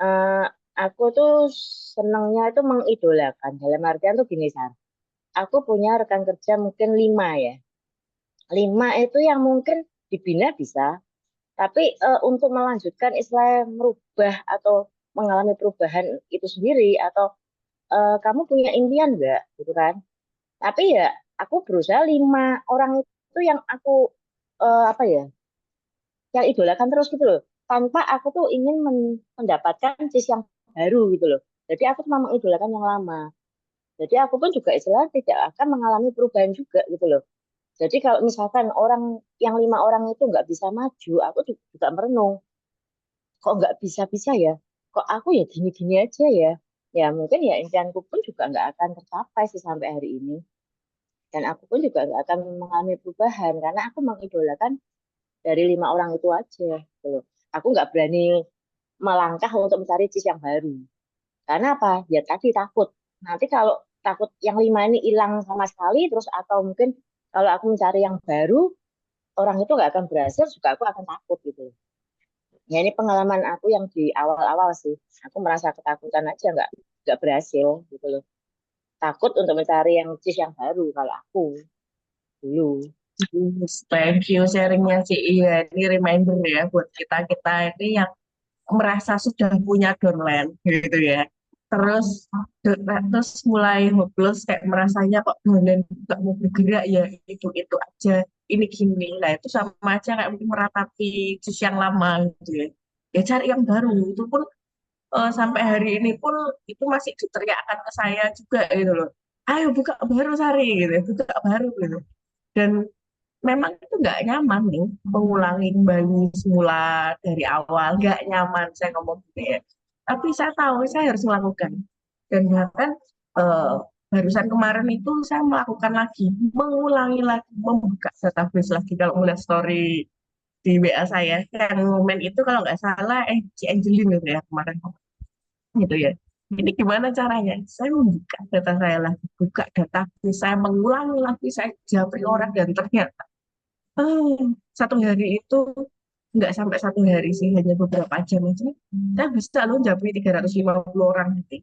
Eh, aku tuh senangnya itu mengidolakan. Dalam artian tuh gini, Sar. Aku punya rekan kerja mungkin 5 ya. 5 itu yang mungkin dibina bisa, tapi untuk melanjutkan istilah merubah atau mengalami perubahan itu sendiri atau kamu punya impian enggak gitu kan? Tapi ya aku berusaha 5 orang itu yang aku apa ya, yang idolakan terus gitu loh. Tanpa aku tuh ingin mendapatkan cis yang baru gitu loh. Jadi aku cuma mengidolakan yang lama. Jadi aku pun juga istilah tidak akan mengalami perubahan juga gitu loh. Jadi kalau misalkan orang yang 5 orang itu nggak bisa maju, aku juga merenung. Kok nggak bisa-bisa ya? Kok aku ya gini-gini aja ya? Ya mungkin ya impianku pun juga nggak akan tercapai sih sampai hari ini. Dan aku pun juga nggak akan mengalami perubahan karena aku mengidolakan dari 5 orang itu aja. Gitu loh. Aku nggak berani melangkah untuk mencari cis yang baru. Karena apa? Ya tadi takut. Nanti kalau takut yang 5 ini hilang sama sekali, terus atau mungkin kalau aku mencari yang baru, orang itu nggak akan berhasil, juga aku akan takut gitu. Ya ini pengalaman aku yang di awal-awal sih. Aku merasa ketakutan aja nggak berhasil gitu loh. Takut untuk mencari yang cis yang baru kalau aku dulu. Yes, thank you sharingnya sih. Iya, ini reminder ya buat kita-kita ini yang merasa sudah punya downline gitu ya. Terus terus mulai hopeless kayak merasanya kok downline nggak mau bergerak ya itu aja ini gini. Nah itu sama aja kayak mungkin meratapi jus yang lama gitu ya. Ya cari yang baru itu pun sampai hari ini pun itu masih diteriakkan ke saya juga gitu loh. Ayo buka baru Sari gitu, buka baru gitu. Dan memang itu nggak nyaman nih mengulangi kembali semula dari awal nggak nyaman saya ngomong gitu ya tapi saya tahu saya harus melakukan dan bahkan eh, barusan kemarin itu saya melakukan lagi mengulangi lagi membuka database lagi kalau melihat story di WA saya yang momen itu kalau nggak salah Ci Angelin gitu ya kemarin gitu ya ini gimana caranya saya membuka data saya lagi buka database saya mengulangi lagi saya japri orang dan ternyata satu hari itu nggak sampai satu hari sih, hanya beberapa jam aja. Saya bisa loh japri 350 orang nanti.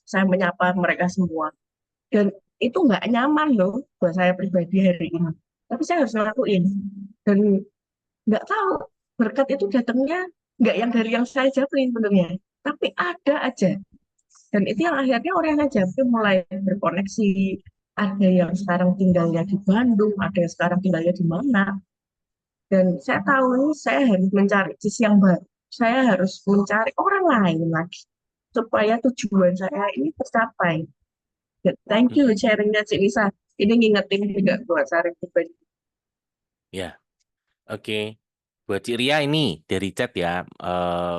Saya menyapa mereka semua. Dan itu nggak nyaman loh buat saya pribadi hari ini. Tapi saya harus ngelakuin. Dan nggak tahu, berkat itu datangnya nggak yang dari yang saya japri sebenarnya. Tapi ada aja. Dan itu yang akhirnya orang yang japri mulai berkoneksi, ada yang sekarang tinggalnya di Bandung, ada yang sekarang tinggalnya di mana. Dan saya tahu ini saya harus mencari sisi yang baru. Saya harus mencari orang lain lagi supaya tujuan saya ini tercapai. Thank you sharingnya Cik Lisa. Ini ngingetin juga buat saya pribadi. Ya, oke. Buat Cik Ria ini dari chat ya,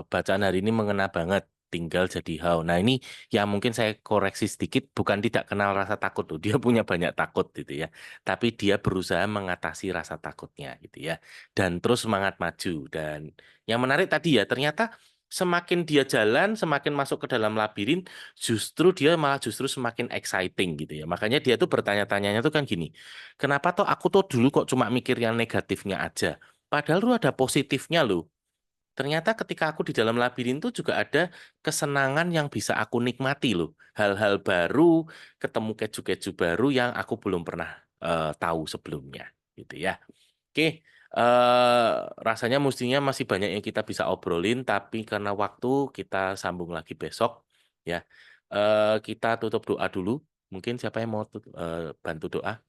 bacaan hari ini mengena banget. Tinggal jadi how. Nah ini yang mungkin saya koreksi sedikit, bukan tidak kenal rasa takut loh. Dia punya banyak takut gitu ya. Tapi dia berusaha mengatasi rasa takutnya gitu ya. Dan terus semangat maju. Dan yang menarik tadi ya, ternyata semakin dia jalan, semakin masuk ke dalam labirin, justru dia malah justru semakin exciting gitu ya. Makanya dia tuh bertanya-tanyanya tuh kan gini, kenapa toh aku tuh dulu kok cuma mikir yang negatifnya aja? Padahal lu ada positifnya loh. Ternyata ketika aku di dalam labirin itu juga ada kesenangan yang bisa aku nikmati loh. Hal-hal baru, ketemu keju-keju baru yang aku belum pernah tahu sebelumnya. Gitu ya. Oke, rasanya mestinya masih banyak yang kita bisa obrolin, tapi karena waktu kita sambung lagi besok. Ya, kita tutup doa dulu. Mungkin siapa yang mau bantu doa?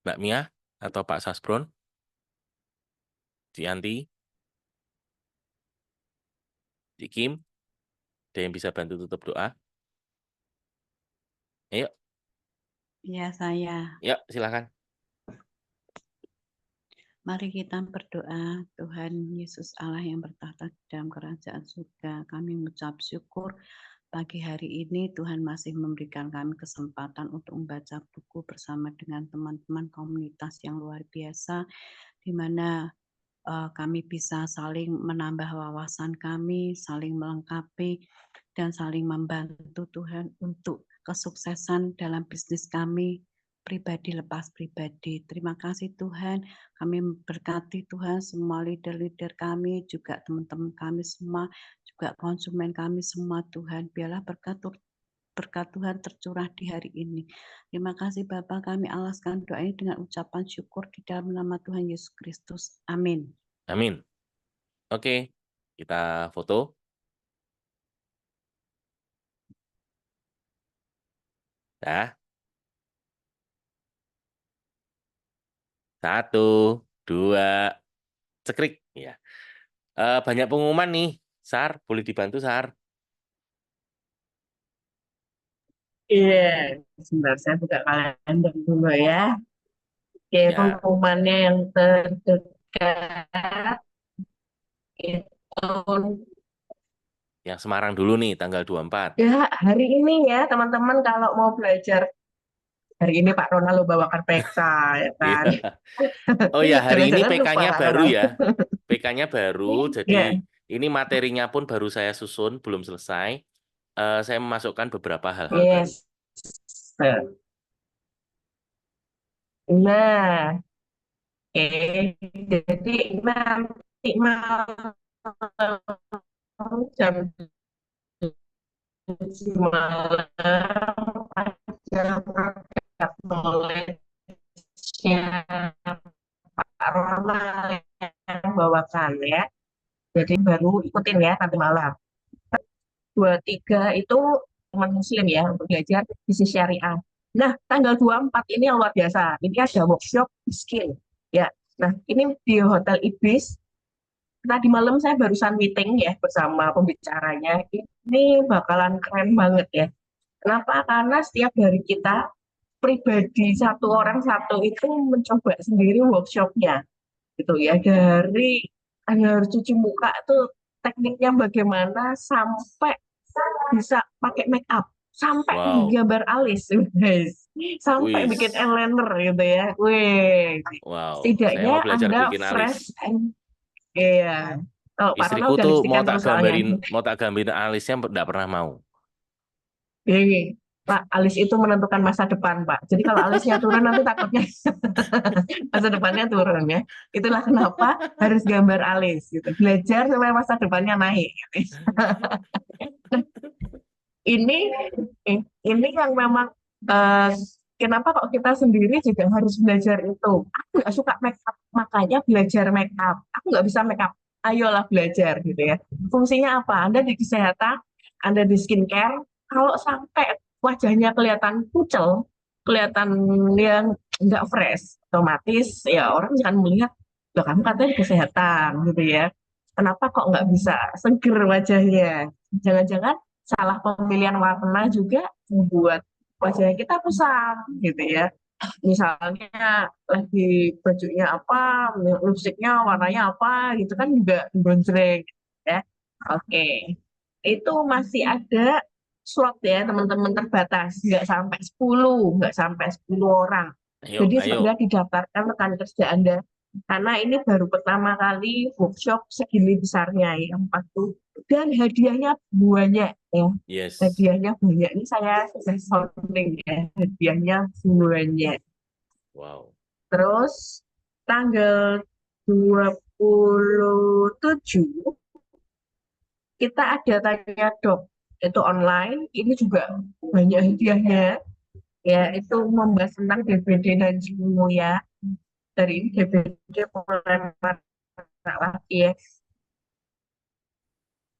Mbak Mia atau Pak Sasbron? Cianti? Cik Kim? Ada yang bisa bantu tutup doa? Ayo, Ya, saya. yuk silakan. Mari kita berdoa. Tuhan Yesus Allah yang bertahta di dalam kerajaan surga, kami mengucap syukur pagi hari ini Tuhan masih memberikan kami kesempatan untuk membaca buku bersama dengan teman-teman komunitas yang luar biasa, di mana kami bisa saling menambah wawasan kami, saling melengkapi, dan saling membantu Tuhan untuk kesuksesan dalam bisnis kami, pribadi lepas pribadi. Terima kasih Tuhan, kami berkati Tuhan semua leader-leader kami, juga teman-teman kami semua, juga konsumen kami semua Tuhan. Biarlah berkat Tuhan tercurah di hari ini. Terima kasih Bapak, kami alaskan doa ini dengan ucapan syukur di dalam nama Tuhan Yesus Kristus. Amin. Amin. Oke, kita foto. Dah. 1, 2, cekrik. Ya. Banyak pengumuman nih. Sar, boleh dibantu Sar? Iya, sebentar saya buka kalender dulu ya. Oke, Ya, pengumumannya yang terdekat itu yang Semarang dulu nih, tanggal 24. ya hari ini ya teman-teman kalau mau belajar hari ini Pak Ronald bawakan PK ya Iya. kan. Oh ya, hari ini Jangan-jangan lupa PK-nya Pak baru Ronald. ya. PK-nya baru, jadi Ya, ini materinya pun baru saya susun, belum selesai. Saya memasukkan beberapa hal-hal baru. yes. Nah, jadi nanti malam jam 7 malam ada produk knowledge-nya Pak Ronald yang bawakan ya. Jadi baru ikutin ya nanti malam. 23 itu teman muslim ya untuk belajar bisnis syariah. Nah, tanggal 24 ini yang luar biasa. Ini ada workshop skill ya. Nah, ini di Hotel Ibis. Tadi malam saya barusan meeting ya bersama pembicaranya. Ini bakalan keren banget ya. Kenapa? Karena setiap dari kita pribadi satu orang satu itu mencoba sendiri workshopnya gitu ya, dari harus cuci muka tuh tekniknya bagaimana sampai bisa pakai make up, sampai Wow, gambar alis guys, sampai wis, bikin eyeliner gitu ya. Wih, wow. Saya mau setidaknya belajar Anda bikin alis. fresh and iya. Oh, Pak Istriku Ronald udah tuh listikan terus soalnya. mau tak gambarin alisnya nggak pernah mau. Ini, Pak, alis itu menentukan masa depan, Pak. Jadi kalau alisnya turun nanti takutnya masa depannya turun ya. Itulah kenapa harus gambar alis gitu. Belajar supaya masa depannya naik. Gitu. Ini ini yang memang eh, kenapa kok kita sendiri juga harus belajar itu. Aku nggak suka make up, makanya belajar make up. Aku nggak bisa make up, ayolah belajar gitu ya. Fungsinya apa? Anda di kesehatan Anda di skincare, kalau sampai wajahnya kelihatan pucel, kelihatan yang nggak fresh, otomatis ya orang akan melihat, loh kamu katanya kesehatan gitu ya. Kenapa kok nggak bisa seger wajahnya? Jangan-jangan salah pemilihan warna juga membuat wajah kita kusam gitu ya. Misalnya lagi bajunya apa, lipstiknya warnanya apa gitu kan juga gonjreng ya. Oke. Itu masih ada slot ya teman-teman, terbatas, nggak sampai 10 orang. Ayo, Jadi ayo. segera didaftarkan rekan kerja Anda. Karena ini baru pertama kali workshop segini besarnya ya, 40. Dan hadiahnya banyak ya. Yes. Hadiahnya banyak. Ini saya sudah sounding ya. Hadiahnya banyak. Wow. Terus tanggal 27 kita ada tanya dok, itu online, ini juga banyak hadiahnya, ya itu membahas tentang DBD dan JIMO ya. Dari ini DBD mulai marak lagi ya.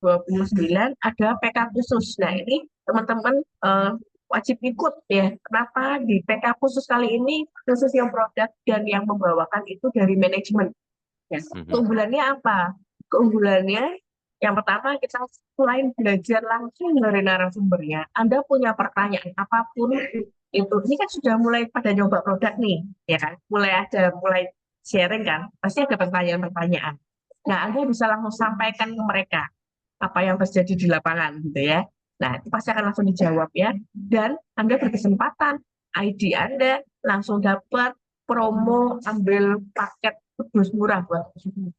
29 ada PK khusus. Nah ini teman-teman wajib ikut ya. Kenapa di PK khusus kali ini khusus yang produk dan yang membawakan itu dari manajemen. Ya. Keunggulannya apa? Keunggulannya yang pertama kita selain belajar langsung dari narasumbernya, Anda punya pertanyaan apapun itu, ini kan sudah mulai pada nyoba produk nih, ya kan? Mulai sharing kan, pasti ada pertanyaan-pertanyaan. Nah, Anda bisa langsung sampaikan ke mereka apa yang terjadi di lapangan gitu ya. Nah, itu pasti akan langsung dijawab ya. Dan Anda berkesempatan ID Anda langsung dapat promo ambil paket kudus murah buat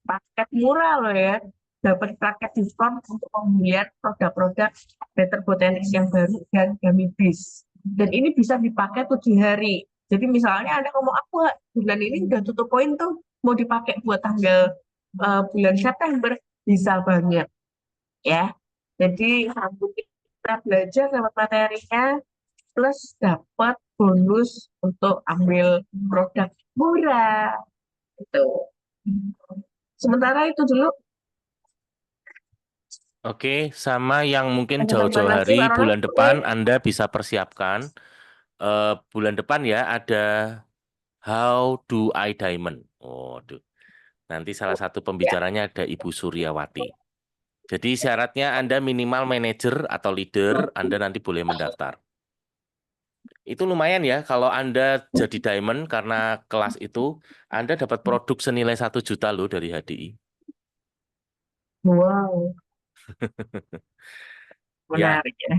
paket murah loh ya. Dapat paket diskon untuk pembelian produk-produk Better Botanics yang baru dan Gummy Bees. Dan ini bisa dipakai 7 hari. Jadi misalnya Anda ngomong aku bulan ini udah tutup poin tuh mau dipakai buat tanggal bulan September, bisa banget ya. Jadi sambung kita belajar dapat materinya plus dapat bonus untuk ambil produk murah itu. Sementara itu dulu. Oke, sama yang mungkin Ada jauh-jauh tambahan lagi, Pak hari Ronald? bulan depan Anda bisa persiapkan. Bulan depan ya ada How Do I Diamond. Oh, nanti salah satu Ya. pembicaranya ada Ibu Suryawati. Jadi syaratnya Anda minimal manajer atau leader, Anda nanti boleh mendaftar. Itu lumayan ya kalau Anda jadi diamond karena kelas itu, Anda dapat produk senilai 1 juta loh dari HDI. Wow, Ya. menarik ya.